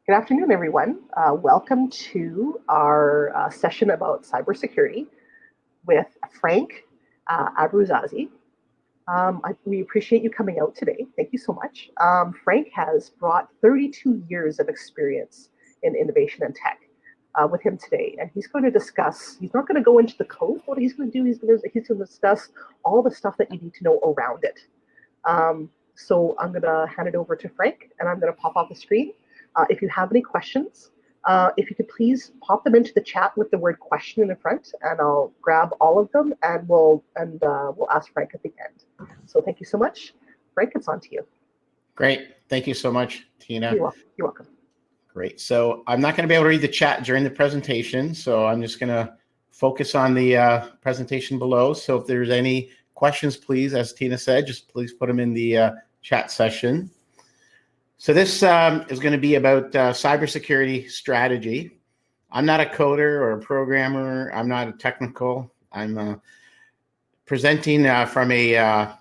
Good afternoon, everyone. Welcome to our session about cybersecurity with Frank Abbruzzese. We appreciate you coming out today. Thank you so much. Frank has brought 32 years of experience in innovation and tech with him today, and he's going to discuss. He's not going to go into the code. What he's going to do, he's going to discuss all the stuff that you need to know around it. So I'm going to hand it over to Frank, and I'm going to pop off the screen. If you have any questions, if you could please pop them into the chat with the word question in the front, and I'll grab all of them, and we'll ask Frank at the end. So thank you so much. Frank, it's on to you. Great. Thank you so much, Tina. You're welcome. Great. So I'm not going to be able to read the chat during the presentation, so I'm just going to focus on the presentation below. So if there's any questions, please, as Tina said, just please put them in the chat session. So this is going to be about cybersecurity strategy. I'm not a coder or a programmer. I'm not a technical. I'm presenting from a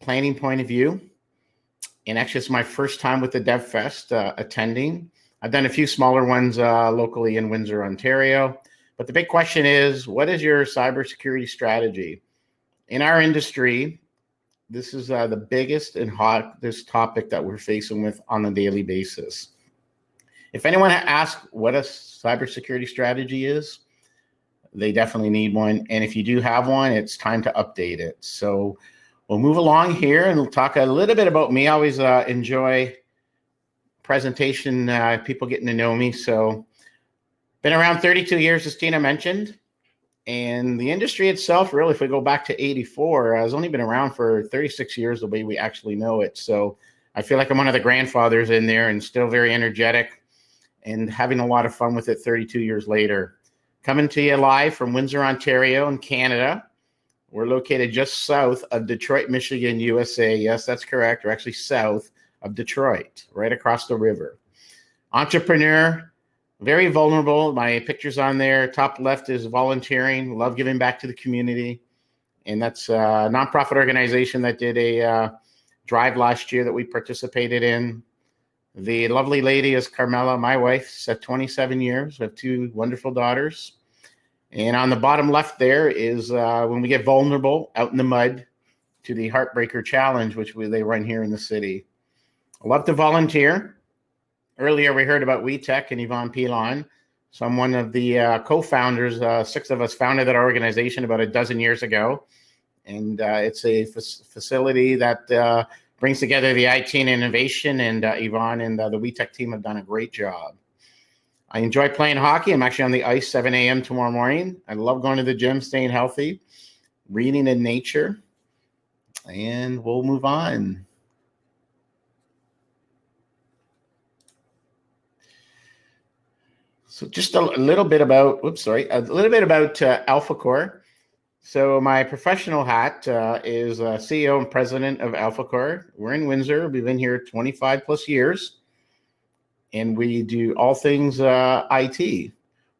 planning point of view. And actually, it's my first time with the DevFest attending. I've done a few smaller ones locally in Windsor, Ontario. But the big question is, what is your cybersecurity strategy? In our industry, this is the biggest and hottest topic that we're facing with on a daily basis. If anyone asks what a cybersecurity strategy is, they definitely need one. And if you do have one, it's time to update it. So we'll move along here and we'll talk a little bit about me. I always enjoy presentation, people getting to know me. So been around 32 years, as Tina mentioned. And the industry itself, really, if we go back to 84, has only been around for 36 years the way we actually know it. So I feel like I'm one of the grandfathers in there and still very energetic and having a lot of fun with it 32 years later. Coming to you live from Windsor, Ontario in Canada. We're located just south of Detroit, Michigan, USA. Yes, that's correct. We're actually south of Detroit, right across the river. Entrepreneur. Very vulnerable. My picture's on there. Top left is volunteering. Love giving back to the community. And that's a nonprofit organization that did a drive last year that we participated in. The lovely lady is Carmela, my wife. She's at 27 years. We have two wonderful daughters. And on the bottom left there is when we get vulnerable out in the mud to the Heartbreaker Challenge, which they run here in the city. I love to volunteer. Earlier, we heard about WeTech and Yvonne Pilon. So I'm one of the co-founders. 6 of us founded that organization about a dozen years ago. And it's a facility that brings together the IT and innovation. And Yvonne and the WeTech team have done a great job. I enjoy playing hockey. I'm actually on the ice 7 a.m. tomorrow morning. I love going to the gym, staying healthy, reading in nature. And we'll move on. So just a little bit about, AlphaCore. So my professional hat is CEO and president of AlphaCore. We're in Windsor. We've been here 25 plus years. And we do all things IT.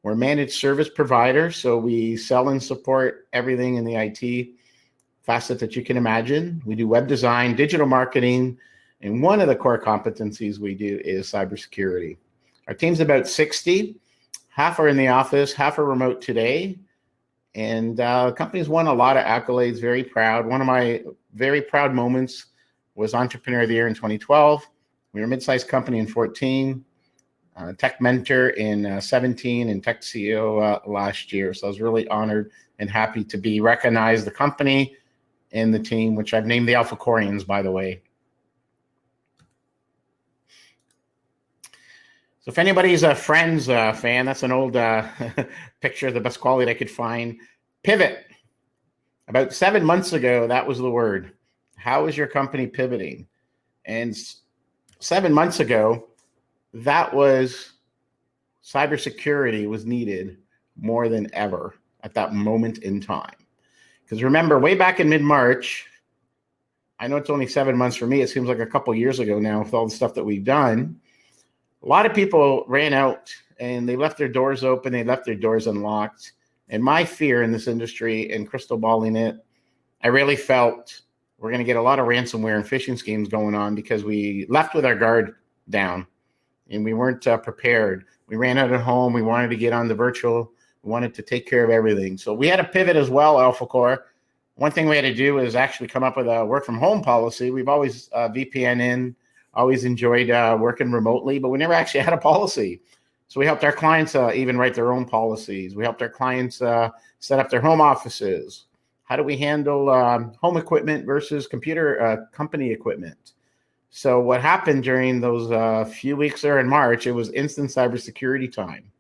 We're a managed service provider. So we sell and support everything in the IT facet that you can imagine. We do web design, digital marketing. And one of the core competencies we do is cybersecurity. Our team's about 60. Half are in the office, half are remote today. And the company's won a lot of accolades, very proud. One of my very proud moments was Entrepreneur of the Year in 2012. We were a mid-sized company in 14, Tech Mentor in 17, and Tech CEO last year. So I was really honored and happy to be recognized, the company and the team, which I've named the AlphaCoreans, by the way. So if anybody's a Friends fan, that's an old picture, the best quality I could find. Pivot. About 7 months ago, that was the word. How is your company pivoting? And 7 months ago, that was cybersecurity was needed more than ever at that moment in time. Because remember, way back in mid-March, I know it's only 7 months for me. It seems like a couple years ago now with all the stuff that we've done. A lot of people ran out and they left their doors open. They left their doors unlocked. And my fear in this industry and crystal balling it, I really felt we're going to get a lot of ransomware and phishing schemes going on because we left with our guard down. and we weren't prepared. We ran out of home. We wanted to get on the virtual. We wanted to take care of everything. So we had to pivot as well, AlphaCore. One thing we had to do is actually come up with a work from home policy. We've always VPN in, always enjoyed working remotely, but we never actually had a policy. So we helped our clients even write their own policies. We helped our clients set up their home offices. How do we handle home equipment versus computer company equipment? So what happened during those few weeks there in March, it was instant cybersecurity time.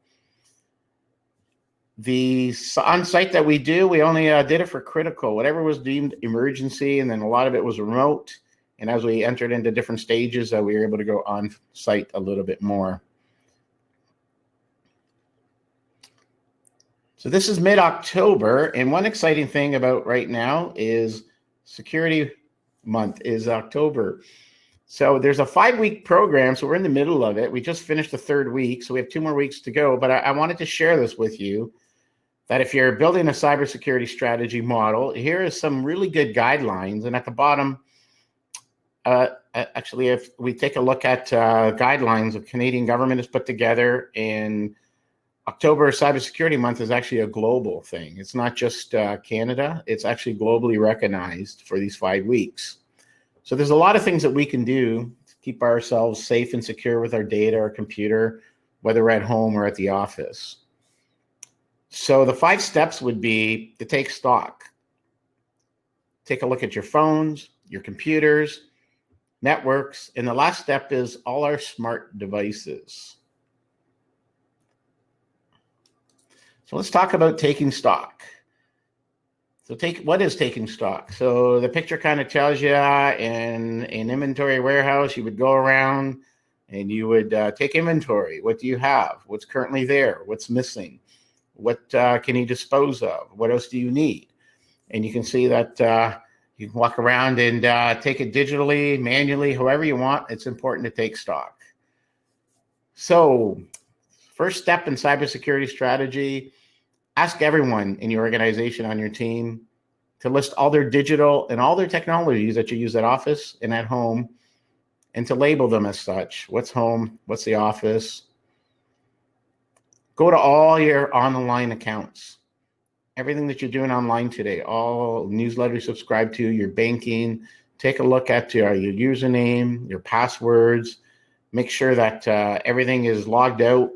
The on-site that we do, we only did it for critical, whatever was deemed emergency, and then a lot of it was remote. And as we entered into different stages, we were able to go on-site a little bit more. So this is mid-October, and one exciting thing about right now is Security Month is October. So there's a 5-week program, so we're in the middle of it. We just finished the 3rd week, so we have 2 more weeks to go. But I wanted to share this with you, that if you're building a cybersecurity strategy model, here is some really good guidelines. And at the bottom, actually, if we take a look at guidelines the Canadian government has put together, and October Cybersecurity Month is actually a global thing. It's not just Canada. It's actually globally recognized for these 5 weeks. So there's a lot of things that we can do to keep ourselves safe and secure with our data, our computer, whether we're at home or at the office. So the 5 steps would be to take stock. Take a look at your phones, your computers, networks, and the last step is all our smart devices. So let's talk about taking stock. So what is taking stock? So the picture kind of tells you in an inventory warehouse, you would go around and you would take inventory. What do you have? What's currently there? What's missing? What can you dispose of? What else do you need? And you can see that you can walk around and take it digitally, manually, however you want. It's important to take stock. So first step in cybersecurity strategy, ask everyone in your organization on your team to list all their digital and all their technologies that you use at office and at home, and to label them as such. What's home? What's the office? Go to all your online accounts. Everything that you're doing online today, all newsletters you subscribe to, your banking, take a look at your username, your passwords. Make sure that everything is logged out.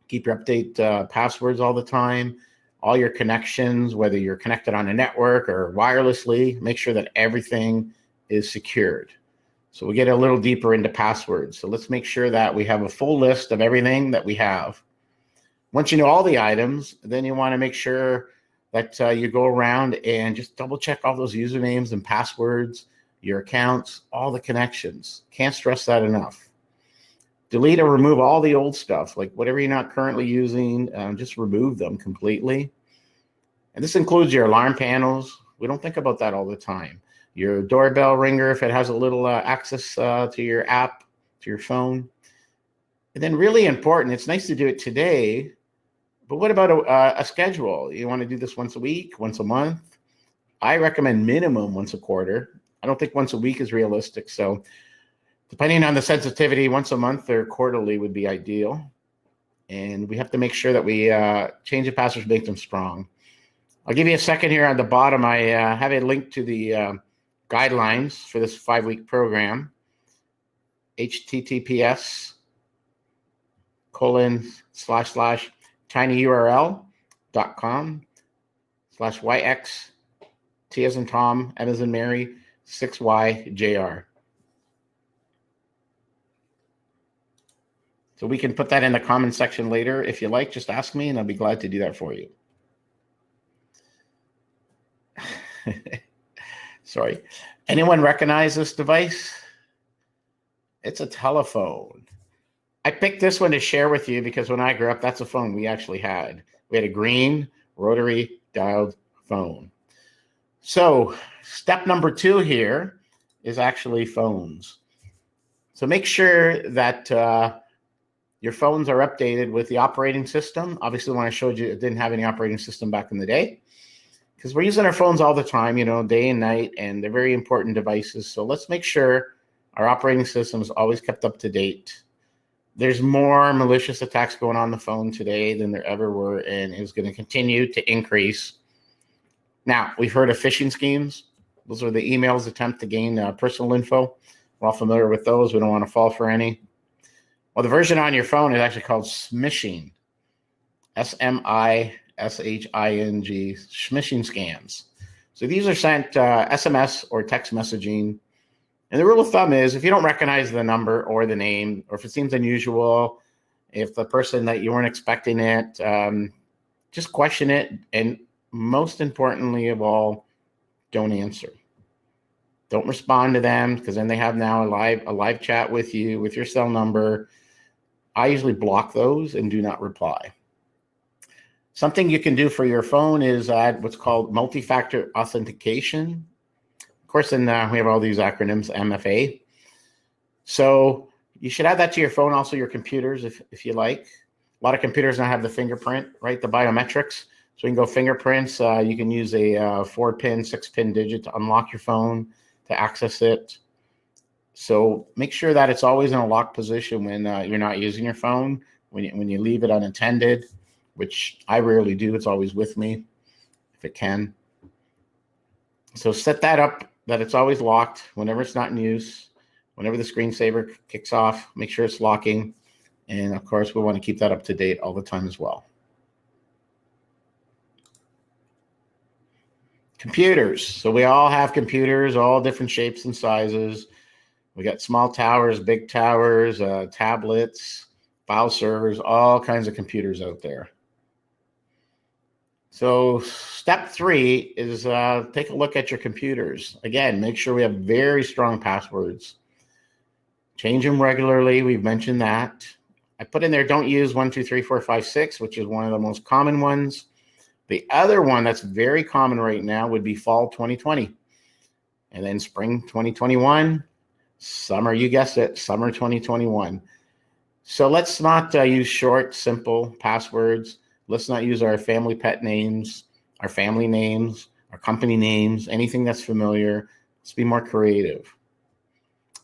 Keep your update passwords all the time. All your connections, whether you're connected on a network or wirelessly, make sure that everything is secured. So we get a little deeper into passwords. So let's make sure that we have a full list of everything that we have. Once you know all the items, then you want to make sure that you go around and just double check all those usernames and passwords, your accounts, all the connections. Can't stress that enough. Delete or remove all the old stuff, like whatever you're not currently using, just remove them completely. And this includes your alarm panels. We don't think about that all the time. Your doorbell ringer, if it has a little access to your app, to your phone. And then really important, it's nice to do it today, but what about a schedule? You want to do this once a week, once a month? I recommend minimum once a quarter. I don't think once a week is realistic. So depending on the sensitivity, once a month or quarterly would be ideal. And we have to make sure that we change the passwords, make them strong. I'll give you a second here on the bottom. I have a link to the guidelines for this 5-week program. https://tinyurl.com/YX T as in Tom, M as in Mary, 6YJR. So we can put that in the comment section later. If you like, just ask me and I'll be glad to do that for you. Sorry. Anyone recognize this device? It's a telephone. I picked this one to share with you because when I grew up, that's a phone we actually had. We had a green rotary dialed phone. So step number 2 here is actually phones. So make sure that your phones are updated with the operating system. Obviously, when I showed you, it didn't have any operating system back in the day, because we're using our phones all the time, you know, day and night, and they're very important devices. So let's make sure our operating system is always kept up to date. there's more malicious attacks going on the phone today than there ever were, and it's going to continue to increase. Now, we've heard of phishing schemes. Those are the emails attempt to gain personal info. We're all familiar with those. We don't want to fall for any. Well, the version on your phone is actually called smishing. SMISHING, smishing scams. So these are sent SMS or text messaging. And the rule of thumb is if you don't recognize the number or the name, or if it seems unusual, if the person that you weren't expecting it, just question it. And most importantly of all, don't answer. Don't respond to them, because then they have now a live chat with you with your cell number. I usually block those and do not reply. Something you can do for your phone is add what's called multi-factor authentication. Of course, then we have all these acronyms, MFA. So you should add that to your phone, also your computers, if you like. A lot of computers now have the fingerprint, right? The biometrics. So you can go fingerprints. You can use a 4-pin, 6-pin digit to unlock your phone, to access it. So make sure that it's always in a locked position when you're not using your phone. When you leave it unattended, which I rarely do, it's always with me if it can. So set that up that it's always locked whenever it's not in use. Whenever the screensaver kicks off, make sure it's locking. And of course, we want to keep that up to date all the time as well. Computers. So we all have computers, all different shapes and sizes. We got small towers, big towers, tablets, file servers, all kinds of computers out there. So step 3 is take a look at your computers. Again, make sure we have very strong passwords. Change them regularly. We've mentioned that. I put in there, don't use 1, 2, 3, 4, 5, 6, which is one of the most common ones. The other one that's very common right now would be fall 2020. And then spring 2021, summer, you guessed it, summer 2021. So let's not use short, simple passwords. Let's not use our family pet names, our family names, our company names, anything that's familiar. Let's be more creative.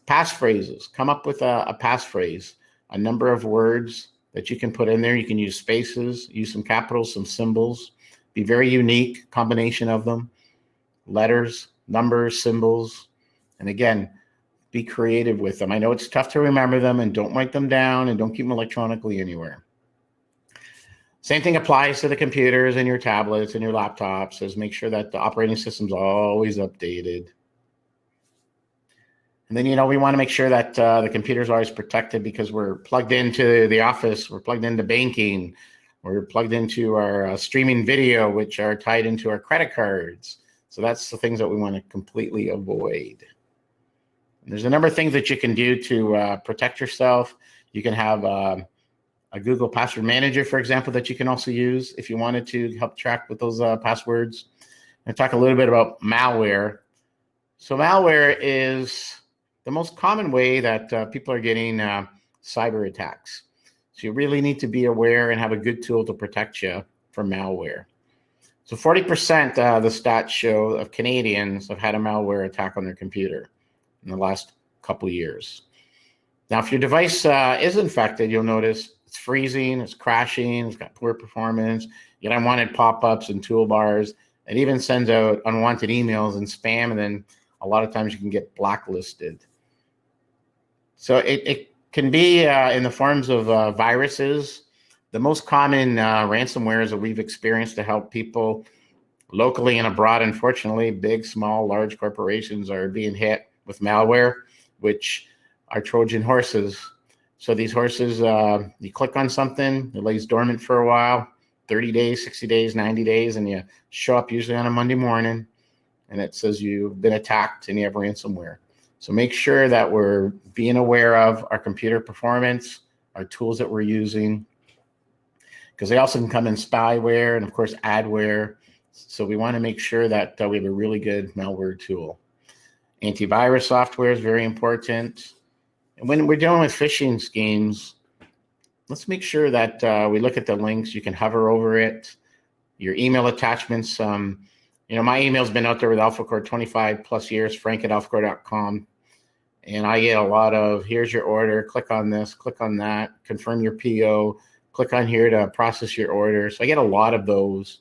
Passphrases. Come up with a passphrase, a number of words that you can put in there. You can use spaces, use some capitals, some symbols. Be very unique combination of them. Letters, numbers, symbols. And again, be creative with them. I know it's tough to remember them, and don't write them down, and don't keep them electronically anywhere. Same thing applies to the computers and your tablets and your laptops, is make sure that the operating system's always updated. And then, we want to make sure that the computer's always protected, because we're plugged into the office, we're plugged into banking, we're plugged into our streaming video, which are tied into our credit cards. So that's the things that we want to completely avoid. And there's a number of things that you can do to protect yourself. You can have a Google Password Manager, for example, that you can also use if you wanted to help track with those passwords. And talk a little bit about malware. So malware is the most common way that people are getting cyber attacks. So you really need to be aware and have a good tool to protect you from malware. So 40% the stats show of Canadians have had a malware attack on their computer in the last couple of years. Now, if your device is infected, you'll notice it's freezing, it's crashing, it's got poor performance, you get unwanted pop-ups and toolbars. It even sends out unwanted emails and spam, and then a lot of times you can get blacklisted. So it can be in the forms of viruses. The most common ransomwares that we've experienced to help people locally and abroad, unfortunately, big, small, large corporations are being hit with malware, which are Trojan horses. So these horses, you click on something, it lays dormant for a while, 30 days, 60 days, 90 days, and you show up usually on a Monday morning, and it says you've been attacked and you have ransomware. So make sure that we're being aware of our computer performance, our tools that we're using, because they also can come in spyware and, of course, adware. So we want to make sure that we have a really good malware tool. Antivirus software is very important. And when we're dealing with phishing schemes, let's make sure that we look at the links. You can hover over it. Your email attachments. My email's been out there with AlphaCore 25 plus years, frank@alphacore.com. And I get a lot of, here's your order, click on this, click on that, confirm your PO, click on here to process your order. So I get a lot of those,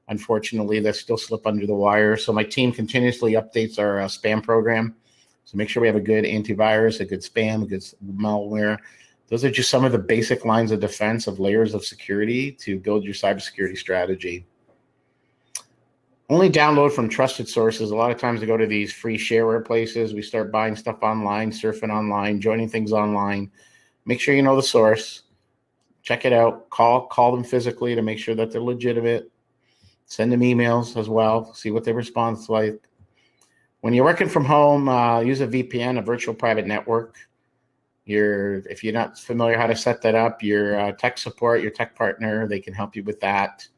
unfortunately, that still slip under the wire. So my team continuously updates our spam program. So make sure we have a good antivirus, a good spam, a good malware. Those are just some of the basic lines of defense of layers of security to build your cybersecurity strategy. Only download from trusted sources. A lot of times we go to these free shareware places. We start buying stuff online, surfing online, joining things online. Make sure you know the source. Check it out. Call them physically to make sure that they're legitimate. Send them emails as well. See what their response is like. When you're working from home, use a VPN, a virtual private network. If you're not familiar how to set that up, your tech support, your tech partner, they can help you with that.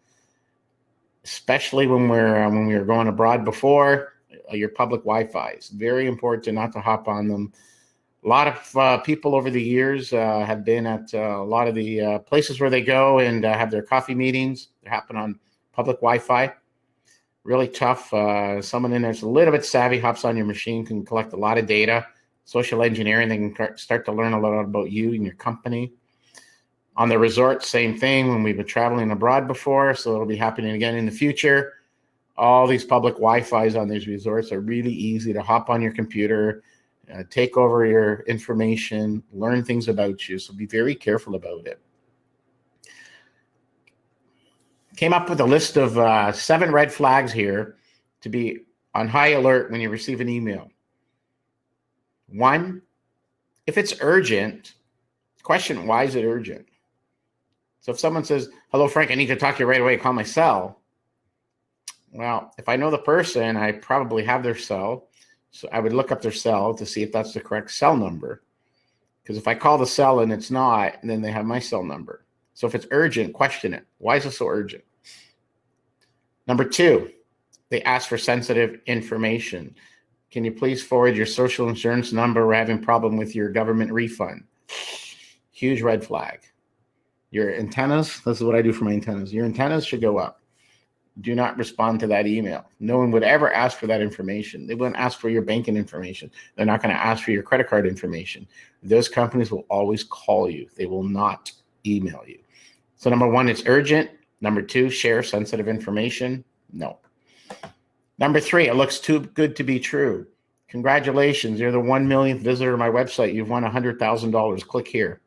Especially when we were going abroad before, your public Wi-Fi. It's very important not to hop on them. A lot of people over the years have been at a lot of the places where they go and have their coffee meetings. They happen on public Wi-Fi. Really tough. Someone in there's a little bit savvy hops on your machine, can collect a lot of data. Social engineering, they can start to learn a lot about you and your company. On the resort, same thing when we've been traveling abroad before, so it'll be happening again in the future. All these public Wi-Fis on these resorts are really easy to hop on your computer, take over your information, learn things about you, so be very careful about it. Came up with a list of 7 red flags here to be on high alert when you receive an email. 1, if it's urgent, question, why is it urgent? So if someone says, hello, Frank, I need to talk to you right away, call my cell. Well, if I know the person, I probably have their cell. So I would look up their cell to see if that's the correct cell number. Because if I call the cell and it's not, then they have my cell number. So if it's urgent, question it. Why is it so urgent? Number 2, they ask for sensitive information. Can you please forward your social insurance number? We're having a problem with your government refund. Huge red flag. Your antennas, this is what I do for my antennas. Your antennas should go up. Do not respond to that email. No one would ever ask for that information. They wouldn't ask for your banking information. They're not going to ask for your credit card information. Those companies will always call you. They will not email you. So number 1, it's urgent. Number 2, share sensitive information. No. Number 3, it looks too good to be true. Congratulations, you're the 1 millionth visitor to my website. You've won $100,000. Click here.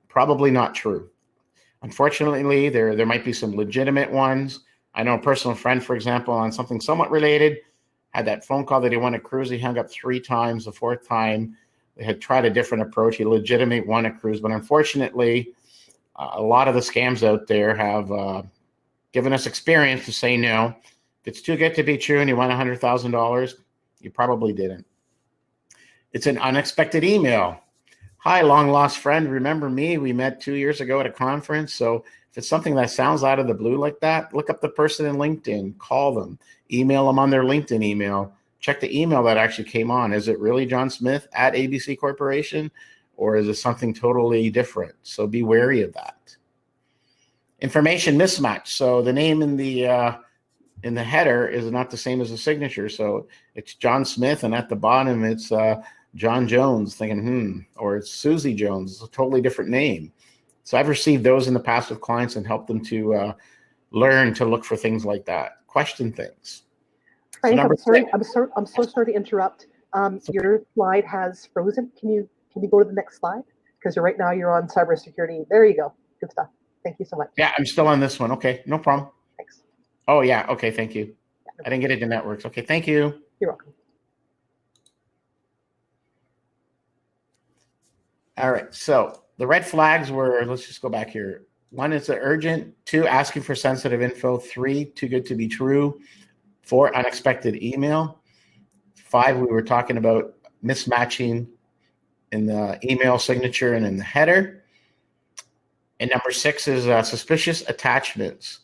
Probably not true. Unfortunately, there might be some legitimate ones. I know a personal friend, for example, on something somewhat related, had that phone call that he won a cruise. He hung up 3 times. The 4th time, they had tried a different approach. He legitimately won a cruise. But unfortunately, a lot of the scams out there have given us experience to say no. If it's too good to be true and you won $100,000, you probably didn't. It's an unexpected email. Hi, long lost friend. Remember me? We met 2 years ago at a conference. So if it's something that sounds out of the blue like that, look up the person in LinkedIn, call them, email them on their LinkedIn email, check the email that actually came on. Is it really John Smith at ABC Corporation, or is it something totally different? So be wary of that. Information mismatch. So the name in the header is not the same as the signature. So it's John Smith, and at the bottom it's John Jones, thinking, or it's Susie Jones. It's a totally different name. So I've received those in the past with clients and helped them to learn to look for things like that. Question things. Frank, I'm so sorry to interrupt. Your slide has frozen. Can you go to the next slide? Because right now you're on cybersecurity. There you go. Good stuff. Thank you so much. Yeah, I'm still on this one. Okay, no problem. Thanks. Oh yeah. Okay, thank you. I didn't get it to networks. Okay, thank you. You're welcome. All right, so the red flags were, let's just go back here. 1 is the urgent. 2, asking for sensitive info. 3, too good to be true. 4, unexpected email. 5, we were talking about mismatching in the email signature and in the header. And number 6 is suspicious attachments.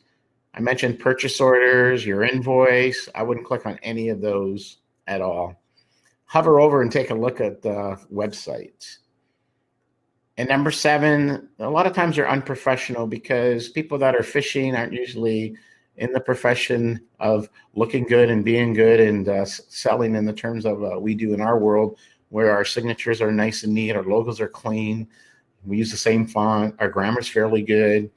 I mentioned purchase orders, your invoice. I wouldn't click on any of those at all. Hover over and take a look at the website. And number 7, a lot of times they're unprofessional because people that are phishing aren't usually in the profession of looking good and being good and selling in the terms of we do in our world. where our signatures are nice and neat, our logos are clean, we use the same font, our grammar's fairly good.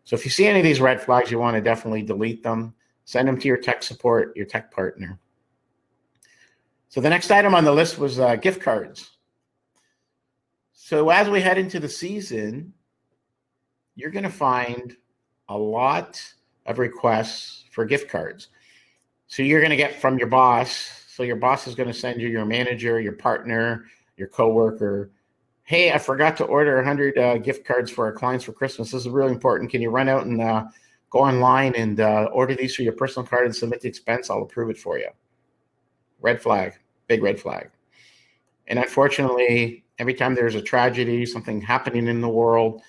So if you see any of these red flags, you want to definitely delete them. Send them to your tech support, your tech partner. So the next item on the list was gift cards. So as we head into the season, you're going to find a lot of requests for gift cards. So you're going to get from your boss. So your boss is going to send you your manager, your partner, your coworker. Hey, I forgot to order 100 gift cards for our clients for Christmas. This is really important. Can you run out and go online and order these for your personal card and submit the expense? I'll approve it for you. Red flag, big red flag. And unfortunately, every time there's a tragedy, something happening in the world,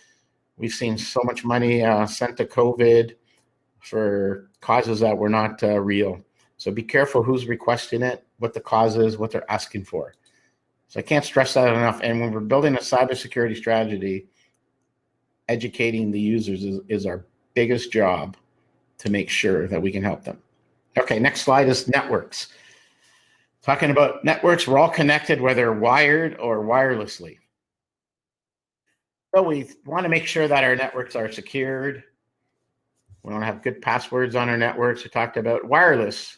we've seen so much money sent to COVID for causes that were not real. So be careful who's requesting it, what the cause is, what they're asking for. So I can't stress that enough. And when we're building a cybersecurity strategy, educating the users is our biggest job to make sure that we can help them. Okay, next slide is networks. Talking about networks, we're all connected, whether wired or wirelessly. So we want to make sure that our networks are secured. We want to have good passwords on our networks. We talked about wireless.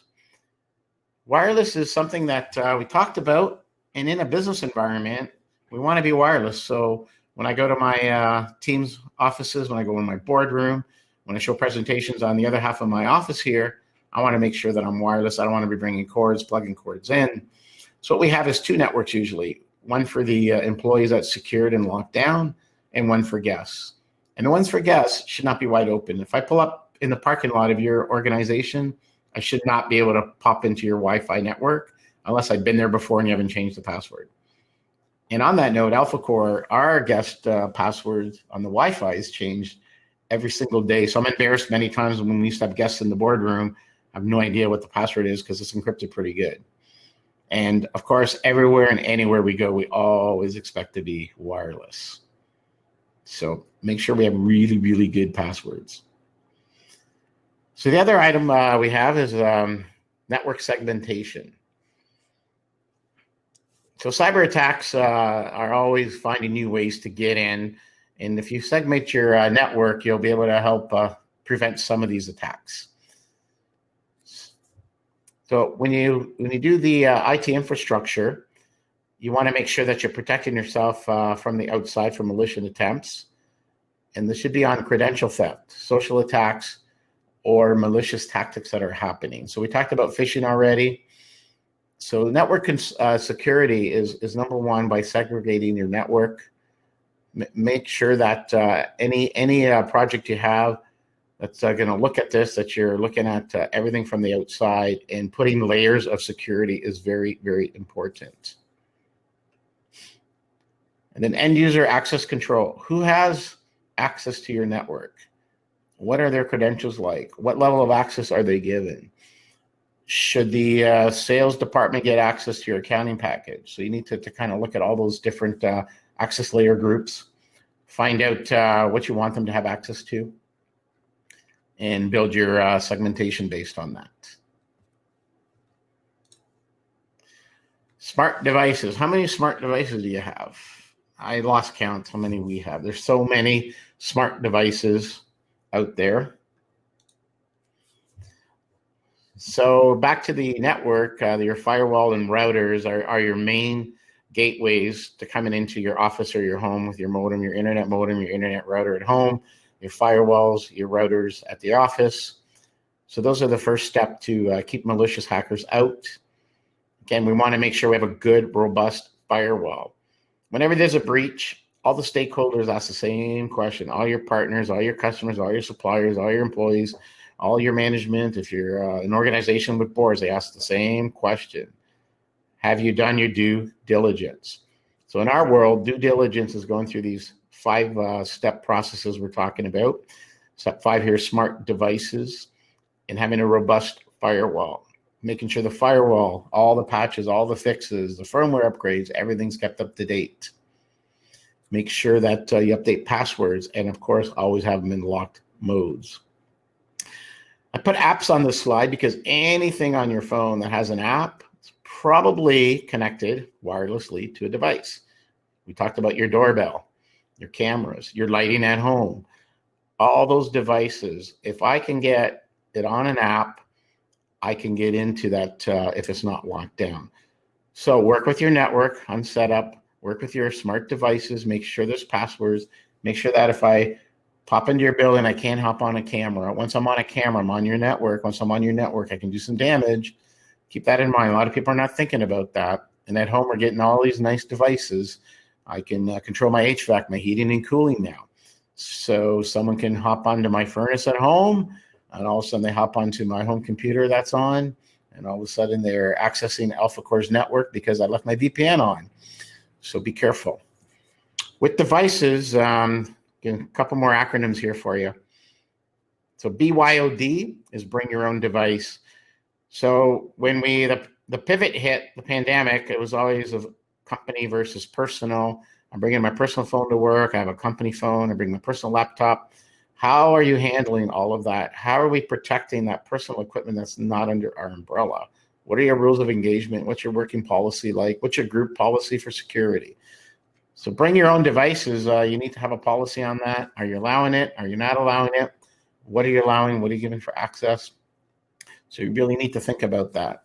Wireless is something that we talked about, and in a business environment, we want to be wireless. So when I go to my team's offices, when I go in my boardroom, when I show presentations on the other half of my office here, I want to make sure that I'm wireless. I don't want to be bringing cords, plugging cords in. So what we have is two networks usually, one for the employees that's secured and locked down, and one for guests. And the ones for guests should not be wide open. If I pull up in the parking lot of your organization, I should not be able to pop into your Wi-Fi network unless I've been there before and you haven't changed the password. And on that note, AlphaCore, our guest passwords on the Wi-Fi is changed every single day. So I'm embarrassed many times when we used to have guests in the boardroom. I have no idea what the password is because it's encrypted pretty good. And of course, everywhere and anywhere we go, we always expect to be wireless. So make sure we have really, really good passwords. So the other item we have is network segmentation. So cyber attacks are always finding new ways to get in. And if you segment your network, you'll be able to help prevent some of these attacks. So when you do the IT infrastructure, you want to make sure that you're protecting yourself from the outside from malicious attempts. And this should be on credential theft, social attacks, or malicious tactics that are happening. So we talked about phishing already. So network security is number one by segregating your network. Make sure that any project you have that's going to look at this, that you're looking at everything from the outside, and putting layers of security is very, very important. And then end user access control. Who has access to your network? What are their credentials like? What level of access are they given? Should the sales department get access to your accounting package? So you need to kind of look at all those different access layer groups, find out what you want them to have access to, and build your segmentation based on that. Smart devices. How many smart devices do you have? I lost count how many we have. There's so many smart devices out there. So back to the network, your firewall and routers are your main gateways to coming into your office or your home with your modem, your internet router at home, your firewalls, your routers at the office. So those are the first step to keep malicious hackers out. Again, we want to make sure we have a good, robust firewall. Whenever there's a breach, all the stakeholders ask the same question. All your partners, all your customers, all your suppliers, all your employees, all your management. If you're an organization with boards, they ask the same question. Have you done your due diligence? So in our world, due diligence is going through these 5-step processes we're talking about. Step 5 here, smart devices, and having a robust firewall. Making sure the firewall, all the patches, all the fixes, the firmware upgrades, everything's kept up to date. Make sure that you update passwords, and of course, always have them in locked modes. I put apps on this slide because anything on your phone that has an app is probably connected wirelessly to a device. We talked about your doorbell, your cameras, your lighting at home, all those devices. If I can get it on an app, I can get into that if it's not locked down. So work with your network on setup, work with your smart devices, make sure there's passwords, make sure that if I pop into your building, I can't hop on a camera. Once I'm on a camera, I'm on your network. Once I'm on your network, I can do some damage. Keep that in mind. A lot of people are not thinking about that. And at home, we're getting all these nice devices. I can control my HVAC, my heating and cooling now. So someone can hop onto my furnace at home, and all of a sudden they hop onto my home computer that's on, and all of a sudden they're accessing AlphaCore's network because I left my VPN on. So be careful. With devices, a couple more acronyms here for you. So BYOD is bring your own device. So when the pivot hit, the pandemic, it was always a company versus personal. I'm bringing my personal phone to work. I have a company phone. I bring my personal laptop. How are you handling all of that? How are we protecting that personal equipment that's not under our umbrella? What are your rules of engagement? What's your working policy like? What's your group policy for security? So bring your own devices. You need to have a policy on that. Are you allowing it? Are you not allowing it? What are you allowing? What are you giving for access? So you really need to think about that,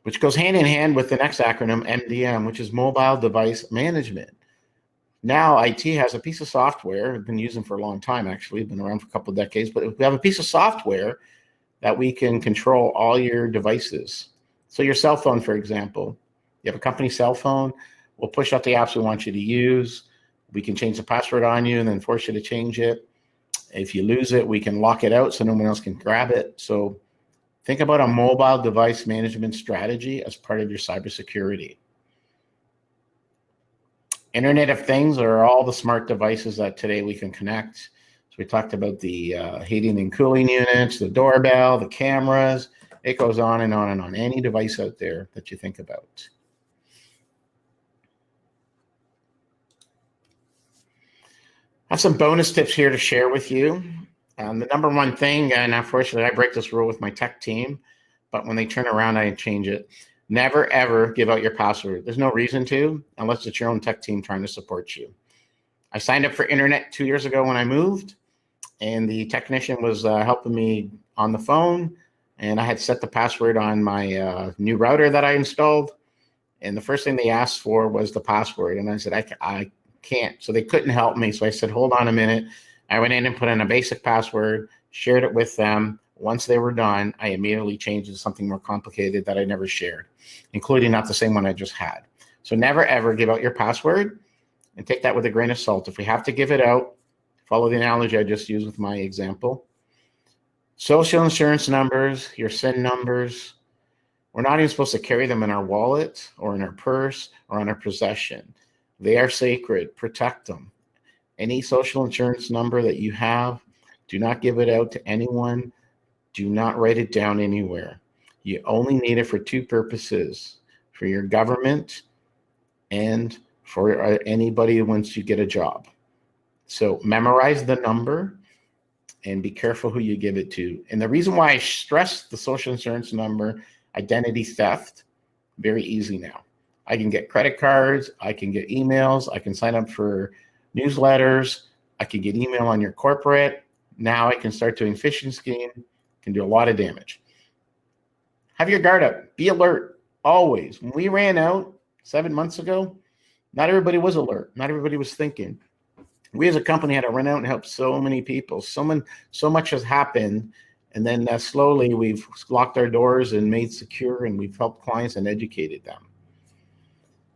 which goes hand in hand with the next acronym, MDM, which is Mobile Device Management. Now IT has a piece of software, we've been using for a long time actually, been around for a couple of decades, but we have a piece of software that we can control all your devices. So your cell phone, for example, you have a company cell phone, we'll push out the apps we want you to use. We can change the password on you and then force you to change it. If you lose it, we can lock it out so no one else can grab it. So think about a mobile device management strategy as part of your cybersecurity. Internet of Things are all the smart devices that today we can connect. So we talked about the heating and cooling units, the doorbell, the cameras. It goes on and on and on. Any device out there that you think about. I have some bonus tips here to share with you. The number one thing, and unfortunately I break this rule with my tech team, but when they turn around, I change it. Never, ever give out your password. There's no reason to, unless it's your own tech team trying to support you. I signed up for internet 2 years ago when I moved, and the technician was helping me on the phone, and I had set the password on my new router that I installed, and the first thing they asked for was the password, and I said, I can't. So they couldn't help me, so I said, hold on a minute. I went in and put in a basic password, shared it with them. Once they were done, I immediately changed it to something more complicated that I never shared, including not the same one I just had. So never, ever give out your password, and take that with a grain of salt. If we have to give it out, follow the analogy I just used with my example. Social insurance numbers, your SIN numbers, we're not even supposed to carry them in our wallet or in our purse or on our possession. They are sacred. Protect them. Any social insurance number that you have, do not give it out to anyone. Do not write it down anywhere. You only need it for two purposes, for your government and for anybody once you get a job. So memorize the number and be careful who you give it to. And the reason why I stress the social insurance number, identity theft, very easy now. I can get credit cards, I can get emails, I can sign up for newsletters, I can get email on your corporate. Now I can start doing phishing scheme, can do a lot of damage. Have your guard up, be alert, always. When we ran out 7 months ago, not everybody was alert, not everybody was thinking. We as a company had to run out and help so many people. So much has happened, and then slowly we've locked our doors and made secure, and we've helped clients and educated them.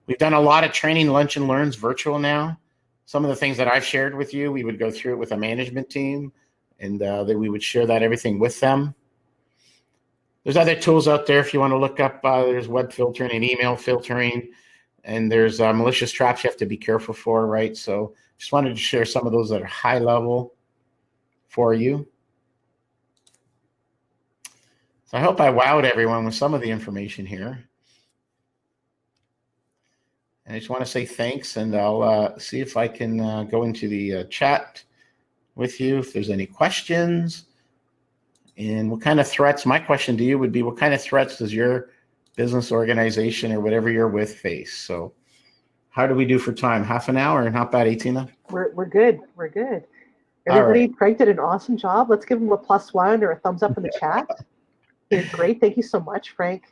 We've done a lot of training, lunch and learns virtual now. Some of the things that I've shared with you, we would go through it with a management team, and that we would share that everything with them. There's other tools out there if you want to look up. There's web filtering and email filtering, and there's malicious traps you have to be careful for, right? So just wanted to share some of those that are high level for you. So I hope I wowed everyone with some of the information here. And I just want to say thanks, and I'll see if I can go into the chat with you if there's any questions. And what kind of threats, my question to you would be, what kind of threats does your business, organization, or whatever you're with face. So how do we do for time? Half an hour? Not bad, Tina? We're good. We're good. All Everybody, right. Frank did an awesome job. Let's give him a +1 or a thumbs up in the chat. Okay, great. Thank you so much, Frank.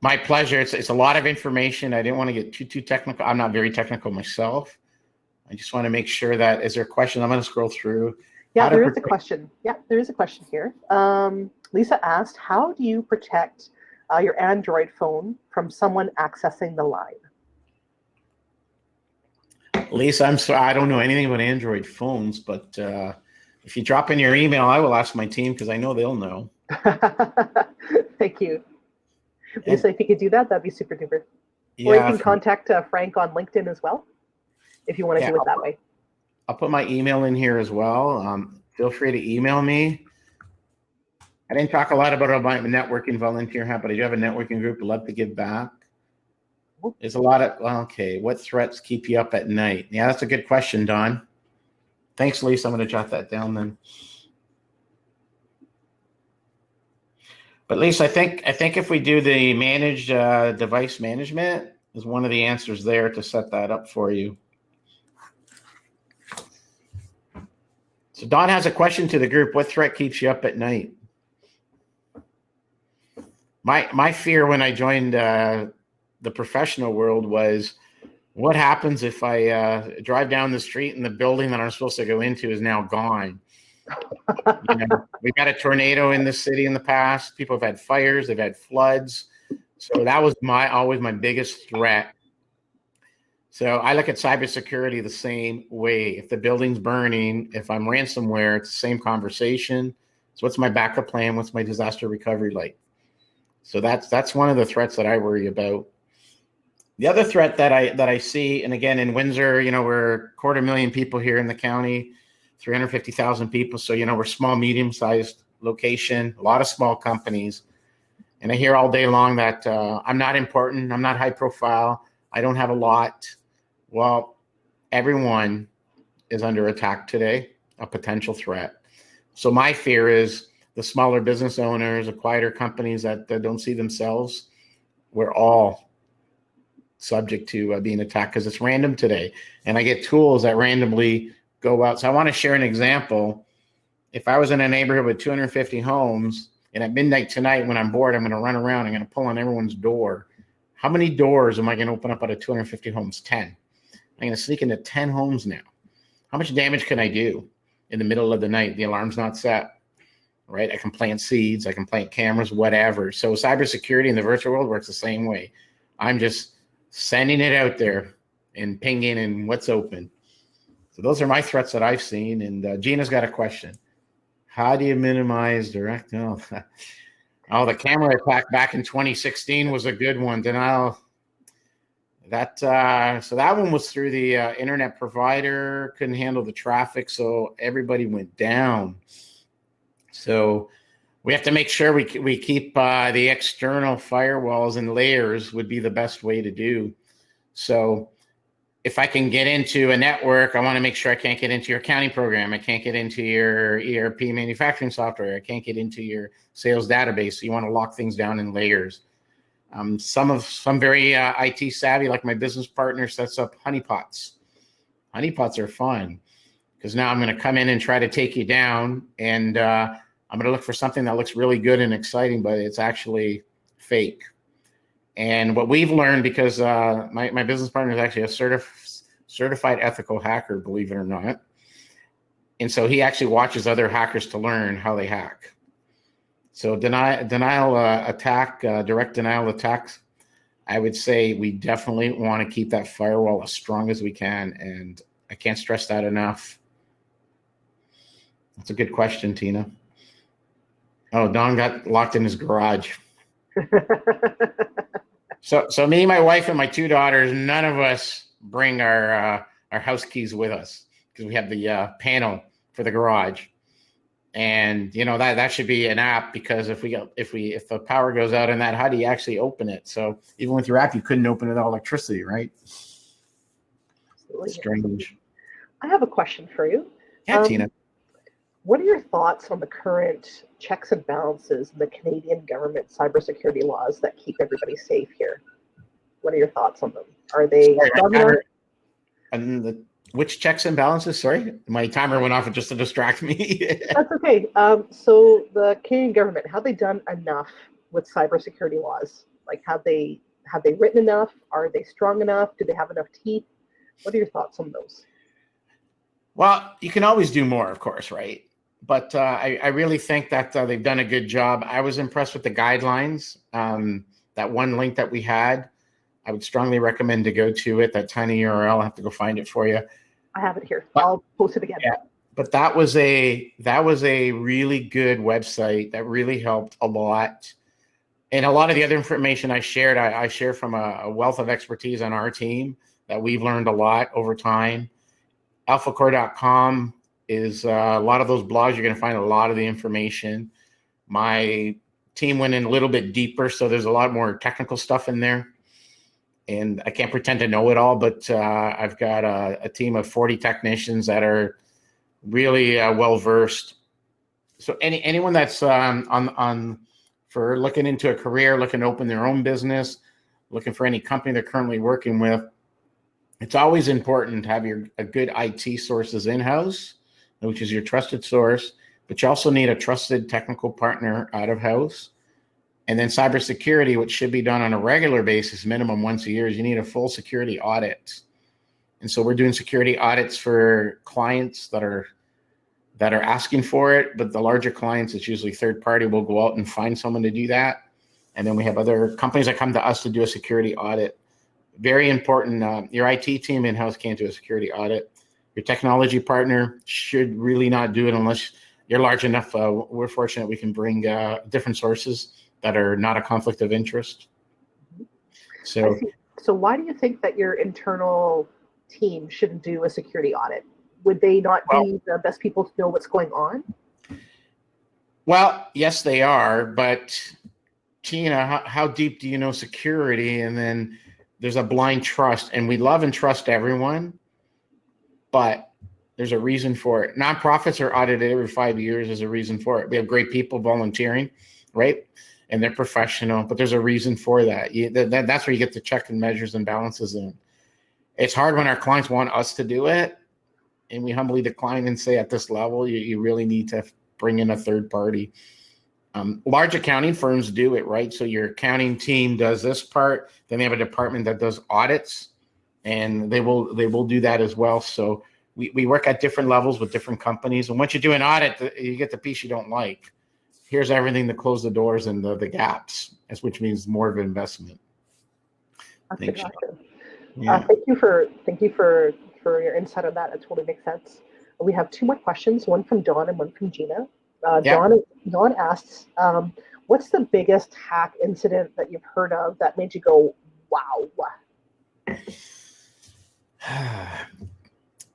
My pleasure. It's a lot of information. I didn't want to get too technical. I'm not very technical myself. I just want to make sure that, is there a question? I'm going to scroll through. Yeah, there is a question. Yeah, there is a question here. Lisa asked, how do you protect your Android phone from someone accessing the line? Lisa, I'm sorry, I don't know anything about Android phones, but if you drop in your email, I will ask my team because I know they'll know. Thank you. Lisa, if you could do that, that'd be super duper. Yeah, or you can contact Frank on LinkedIn as well, if you want to do it that way. I'll put my email in here as well. Feel free to email me. I didn't talk a lot about my networking volunteer hat, but I do have a networking group. I'd love to give back. There's a lot of, okay, what threats keep you up at night? Yeah, that's a good question, Don. Thanks, Lisa. I'm going to jot that down then. But Lisa, I think if we do the managed device management, is one of the answers there to set that up for you. So Don has a question to the group. What threat keeps you up at night? My fear when I joined the professional world was, what happens if I drive down the street and the building that I'm supposed to go into is now gone? We've had a tornado in this city in the past. People have had fires, they've had floods. So that was always my biggest threat. So I look at cybersecurity the same way. If the building's burning, if I'm ransomware, it's the same conversation. So what's my backup plan? What's my disaster recovery like? So that's one of the threats that I worry about. The other threat that I see, and again in Windsor, we're 250,000 people here in the county, 350,000 people. So we're small, medium-sized location, a lot of small companies, and I hear all day long that I'm not important, I'm not high profile, I don't have a lot. Well, everyone is under attack today, a potential threat. So my fear is the smaller business owners, the quieter companies that don't see themselves, we're all subject to being attacked because it's random today. And I get tools that randomly go out. So I want to share an example. If I was in a neighborhood with 250 homes and at midnight tonight when I'm bored, I'm going to run around, I'm going to pull on everyone's door. How many doors am I going to open up out of 250 homes? 10. I'm going to sneak into 10 homes now. How much damage can I do in the middle of the night? The alarm's not set, right? I can plant seeds, I can plant cameras, whatever. So cybersecurity in the virtual world works the same way. I'm just sending it out there and pinging and what's open. So those are my threats that I've seen. And Gina's got a question. How do you minimize direct? Oh, the camera attack back in 2016 was a good one. Denial. So that one was through the internet provider, couldn't handle the traffic, so everybody went down. So we have to make sure we keep the external firewalls and layers would be the best way to do. So if I can get into a network, I want to make sure I can't get into your accounting program. I can't get into your ERP manufacturing software. I can't get into your sales database. So you want to lock things down in layers. Some very IT savvy, like my business partner, sets up honeypots. Honeypots are fun because now I'm going to come in and try to take you down, and I'm going to look for something that looks really good and exciting, but it's actually fake. And what we've learned, because my business partner is actually a certified ethical hacker, believe it or not, and so he actually watches other hackers to learn how they hack. So direct denial attacks, I would say we definitely want to keep that firewall as strong as we can, and I can't stress that enough. That's a good question, Tina. Oh, Don got locked in his garage. So me, my wife, and my 2 daughters, none of us bring our house keys with us because we have the panel for the garage. And that should be an app, because if the power goes out in that, how do you actually open it? So even with your app, you couldn't open it without electricity, right? Absolutely. Strange. I have a question for you. Yeah, Tina. What are your thoughts on the current checks and balances in the Canadian government cybersecurity laws that keep everybody safe here? What are your thoughts on them? Are they Sorry, strong enough? Which checks and balances? Sorry, my timer went off just to distract me. That's okay. So the Canadian government, have they done enough with cybersecurity laws? Like, have they written enough? Are they strong enough? Do they have enough teeth? What are your thoughts on those? Well, you can always do more, of course, right? But I really think that they've done a good job. I was impressed with the guidelines. That one link that we had, I would strongly recommend to go to it. That tiny URL, I'll have to go find it for you. I have it here. But, I'll post it again. Yeah, but that was a really good website that really helped a lot. And a lot of the other information I shared, I share from a wealth of expertise on our team that we've learned a lot over time. AlphaCore.com is a lot of those blogs. You're going to find a lot of the information. My team went in a little bit deeper, so there's a lot more technical stuff in there. And I can't pretend to know it all, but I've got a team of 40 technicians that are really well versed. So anyone that's on for looking into a career, looking to open their own business, looking for any company they're currently working with, it's always important to have a good IT sources in-house, which is your trusted source, but you also need a trusted technical partner out of house. And then cybersecurity, which should be done on a regular basis, minimum once a year, is you need a full security audit. And so we're doing security audits for clients that are asking for it, but the larger clients, it's usually third party. We'll go out and find someone to do that. And then we have other companies that come to us to do a security audit. Very important. Your IT team in-house can't do a security audit. Your technology partner should really not do it unless you're large enough. We're fortunate we can bring different sources that are not a conflict of interest. So why do you think that your internal team shouldn't do a security audit? Would they not be the best people to know what's going on? Well, yes, they are. But Tina, how deep do you know security? And then there's a blind trust, and we love and trust everyone, but there's a reason for it. Nonprofits are audited every 5 years. There's a reason for it. We have great people volunteering, right? And they're professional, but there's a reason for that. That's where you get the check and measures and balances in. It's hard when our clients want us to do it, and we humbly decline and say, at this level, you really need to bring in a third party. Large accounting firms do it, right? So your accounting team does this part, then they have a department that does audits, and they will do that as well. So we work at different levels with different companies. And once you do an audit, you get the piece you don't like. Here's everything to close the doors and the gaps, which means more of an investment. That's gotcha. Yeah. Thank you for your insight on that. It totally makes sense. We have two more questions, one from Dawn and one from Gina. Dawn asks, what's the biggest hack incident that you've heard of that made you go, wow?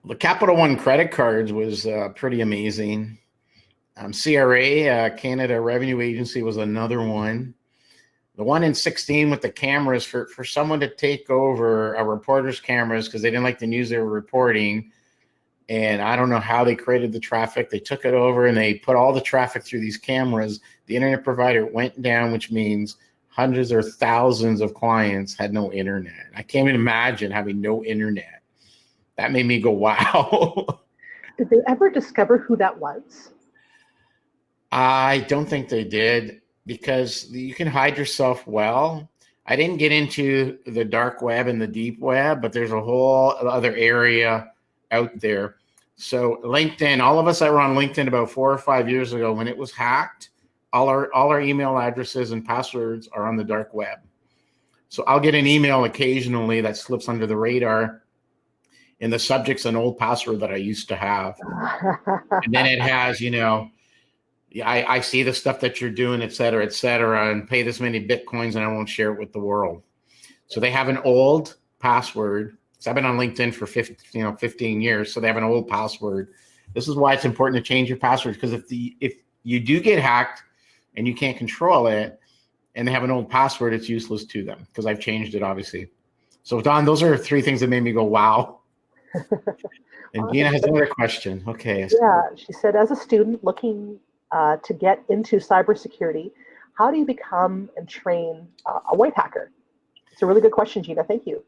The Capital One credit cards was pretty amazing. CRA, Canada Revenue Agency, was another one. The one in 2016 with the cameras, for someone to take over a reporter's cameras because they didn't like the news they were reporting. And I don't know how they created the traffic. They took it over and they put all the traffic through these cameras. The internet provider went down, which means hundreds or thousands of clients had no internet. I can't even imagine having no internet. That made me go, wow. Did they ever discover who that was? I don't think they did, because you can hide yourself well. I didn't get into the dark web and the deep web, but there's a whole other area out there. So LinkedIn, all of us that were on LinkedIn about 4 or 5 years ago, when it was hacked, all our email addresses and passwords are on the dark web. So I'll get an email occasionally that slips under the radar, and the subject's an old password that I used to have. And then it has, I see the stuff that you're doing, et cetera, and pay this many Bitcoins and I won't share it with the world. So they have an old password. So I've been on LinkedIn for 15 years. So they have an old password. This is why it's important to change your password, because if you do get hacked and you can't control it and they have an old password, it's useless to them, because I've changed it, obviously. So Don, those are 3 things that made me go, wow. And Awesome. Gina has another question. Okay. Yeah, she said, as a student looking to get into cybersecurity, how do you become and train a white hacker? It's a really good question, Gina. Thank you.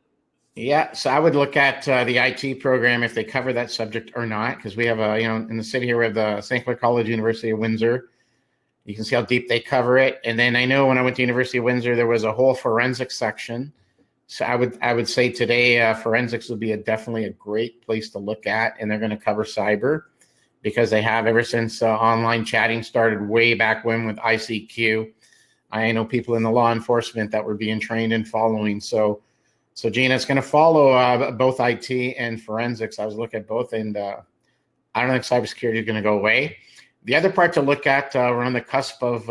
Yeah, so I would look at the IT program if they cover that subject or not, because we have in the city here we have the St. Clair College, University of Windsor. You can see how deep they cover it. And then I know when I went to University of Windsor, there was a whole forensics section. So I would say today forensics would be definitely a great place to look at, and they're going to cover cyber because they have ever since online chatting started way back when with ICQ. I know people in the law enforcement that were being trained and following. So Gina, it's going to follow both IT and forensics. I was looking at both, and I don't think cybersecurity is going to go away. The other part to look at, we're on the cusp of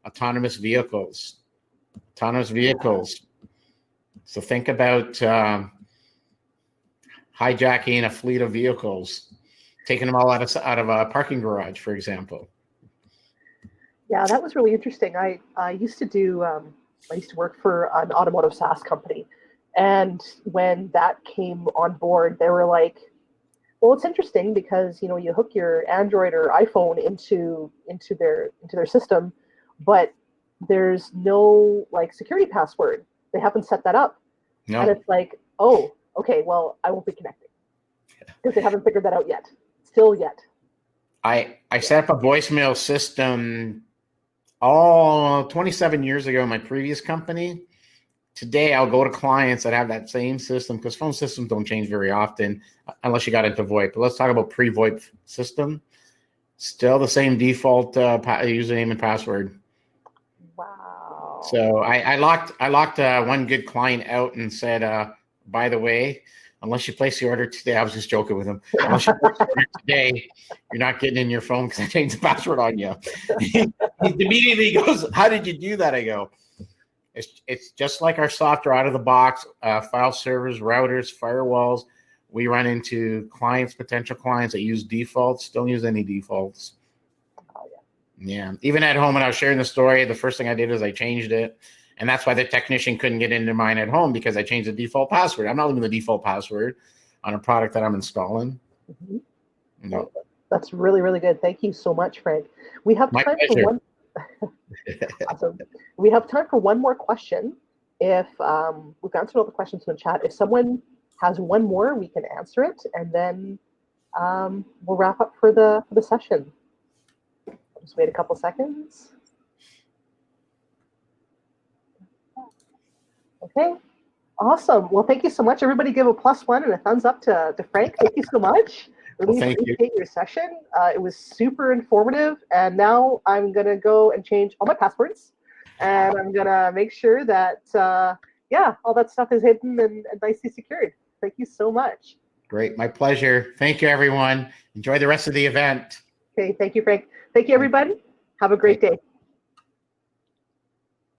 autonomous vehicles. Autonomous vehicles. So think about hijacking a fleet of vehicles, taking them all out of a parking garage, for example. Yeah, that was really interesting. I used to do I used to work for an automotive SaaS company, and when that came on board, they were like, "Well, it's interesting because you hook your Android or iPhone into their system, but there's no like security password. They haven't set that up." No. And it's like, "Oh, okay, well, I won't be connecting because they haven't figured that out yet. Still yet." I set up a voicemail system 27 years ago in my previous company. Today, I'll go to clients that have that same system because phone systems don't change very often unless you got into VoIP. But let's talk about pre-VoIP system. Still the same default username and password. Wow. So I locked one good client out and said, by the way, unless you place the order today, I was just joking with him. Unless you place the order today, you're not getting in your phone because I changed the password on you. He immediately goes, "How did you do that?" I go, It's just like our software out of the box, file servers, routers, firewalls. We run into potential clients that use defaults. Don't use any defaults. Oh, yeah. Even at home, when I was sharing the story, the first thing I did is I changed it. And that's why the technician couldn't get into mine at home because I changed the default password. I'm not leaving the default password on a product that I'm installing. Mm-hmm. No. That's really, really good. Thank you so much, Frank. We have My time pleasure. for one. Awesome. We have time for one more question. If we've answered all the questions in the chat, if someone has one more, we can answer it, and then we'll wrap up for the session. I'll just wait a couple seconds. Okay. Awesome. Well, thank you so much. Everybody give a +1 and a thumbs up to Frank. Thank you so much. Really appreciate your session. It was super informative. And now I'm going to go and change all my passwords. And I'm going to make sure that, all that stuff is hidden and nicely secured. Thank you so much. Great. My pleasure. Thank you, everyone. Enjoy the rest of the event. Okay. Thank you, Frank. Thank you, everybody. Have a great day.